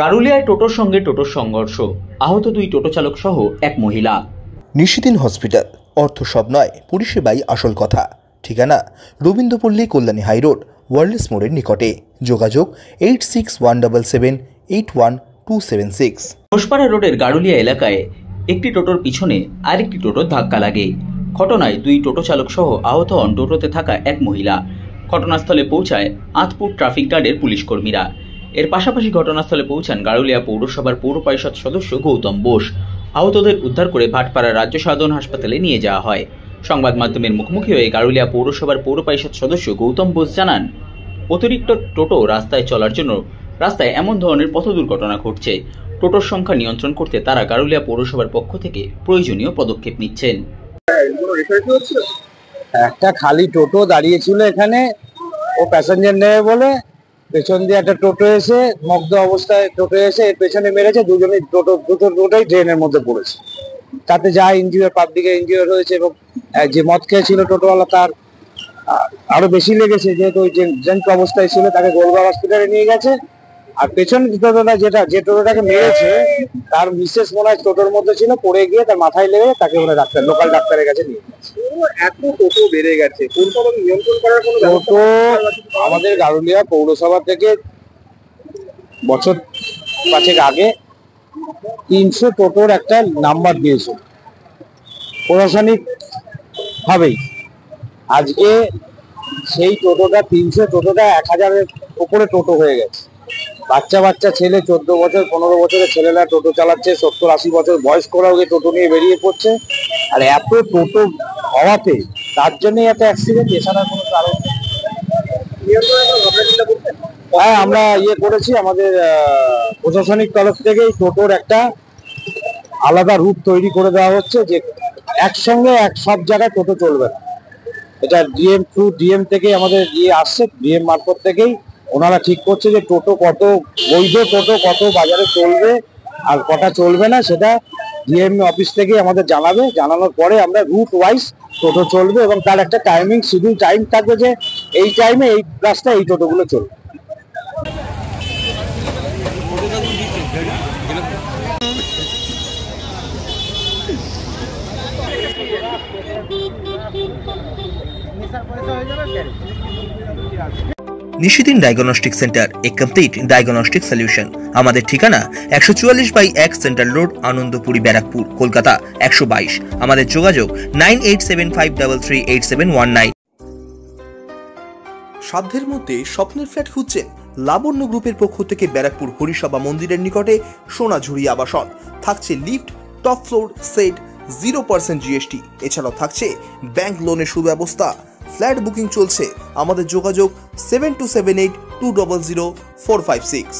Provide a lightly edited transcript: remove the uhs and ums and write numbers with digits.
গারুলিয়ায় টোটোর সঙ্গে টোটোর সংঘর্ষ, আহত 2 টোটো চালক সহ এক মহিলা। নিশিদিন হসপিটাল, অর্থ সব নয়, পরিষেবাই আসল কথা। ঠিকানা রবীন্দ্রপল্লী কল্যাণী হাইরোড, ওয়ার্ল্ডস মোড়ের নিকটে। যোগাযোগ 8617781276। ঘোষপাড়া রোডের গারুলিয়া এলাকায় একটি টোটোর পিছনে আরেকটি টোটোর ধাক্কা লাগে। ঘটনায় 2 টোটো চালক সহ আহত হন টোটোতে থাকা এক মহিলা। ঘটনাস্থলে পৌঁছায় আঁতপুর ট্রাফিক গার্ডের পুলিশ কর্মীরা। এর পাশাপাশি ঘটনাস্থলে পৌঁছান গারুলিয়া পৌরসভার পৌর পরিষদ সদস্য গৌতম বোস। আহতদের উদ্ধার করে ভাটপাড়া রাজ্য সাধারণ হাসপাতালে নিয়ে যাওয়া হয়। সংবাদ মাধ্যমের মুখোমুখি হয়ে গারুলিয়া পৌরসভার পৌর পরিষদ সদস্য গৌতম বোস জানান, অতিরিক্ত টোটো রাস্তায় চলার জন্য রাস্তায় এমন ধরনের পথ দুর্ঘটনা ঘটছে। টোটোর সংখ্যা নিয়ন্ত্রণ করতে তারা গারুলিয়া পৌরসভার পক্ষ থেকে প্রয়োজনীয় পদক্ষেপ নিচ্ছেন। একটা খালি টোটো দাঁড়িয়েছিল এখানে, ও প্যাসেঞ্জার নেবে বলে পেছন দিয়ে একটা টোটো এসে মগ্ন অবস্থায় টোটো এসে এর পেছনে মেরেছে। দুটো টোটোই ড্রেনের মধ্যে পড়েছে। তাতে যা ইঞ্জিওর, পাবলিকের ইঞ্জিওর হয়েছে এবং যে মদ খেয়েছিল টোটোওয়ালা তার আরো বেশি লেগেছে, যেহেতু ওই ড্রেন্ট অবস্থায় ছিল। তাকে গোলগাঁও হসপিটালে নিয়ে গেছে। আর পেছন টোটোটা যে টোটোটাকে মেরেছে তার মিসেস মনে হয় টোটোর মধ্যে ছিল, পড়ে গিয়ে তার মাথায় লেগে তাকে মনে লোকাল ডাক্তারের কাছে নিয়ে গেছে। এত টোটো বেড়ে গেছে, কোনভাবে নিয়ন্ত্রণ করার কোনো টোটো আমাদের গারুলিয়া পৌরসভা থেকে বছর 5 আগে 300 টোটোর একটা নাম্বার দিয়েছে প্রশাসনিক ভাবেই। আজকে সেই টোটোটা 300 টোটোটা 1000-এর উপরে টোটো হয়ে গেছে। বাচ্চা ছেলে 14 বছর 15 বছরের ছেলেরা টোটো চালাচ্ছে, 70-80 বছর বয়স্করাও টোটো নিয়ে বেরিয়ে পড়ছে। আর এত টোটো হওয়াতে তার জন্যই এত অ্যাক্সিডেন্ট, এছাড়া কোনো কারণ নেই। হ্যাঁ, আমরা করেছি, আমাদের প্রশাসনিক তরফ থেকেই টোটোর একটা আলাদা রুট তৈরি করে দেওয়া হচ্ছে, যে একসঙ্গে সব জায়গায় টোটো চলবে না। এটা ডিএম থেকে আমাদের আসছে, ডিএম মারফত থেকেই ওনারা ঠিক করছে যে টোটো কত বৈধ টোটো কত বাজারে চলবে আর কটা চলবে না, সেটা ডিএম অফিস থেকেই আমাদের জানাবে। জানানোর পরে আমরা রুট ওয়াইজ টোটো চলবে এবং তার একটা টাইমিং শিডিউল টাইম থাকবে, যে এই টাইমে এই রাস্তায় এই টোটোগুলো চলবে। নিশিদিন ডায়াগনস্টিক সেন্টার, এ কমপ্লিট ডায়াগনস্টিক সলিউশন। আমাদের ঠিকানা 144/1 সেন্ট্রাল রোড, আনন্দপুরি, ব্যারাকপুর, কলকাতা 122। আমাদের যোগাযোগ 9875338719। সাধ্যের মধ্যে স্বপ্নের ফ্ল্যাট খুঁজছেন? লাবণ্য গ্রুপের পক্ষ থেকে ব্যারাকপুর হরিসভা মন্দিরের নিকটে সোনাঝুরি আবাসন। থাকছে lift, top floor, set, 0% GST. এছাড়াও থাকছে ব্যাংক লোনের সুব্যবস্থা। ফ্ল্যাট বুকিং চলছে। আমাদের যোগাযোগ 7278200456।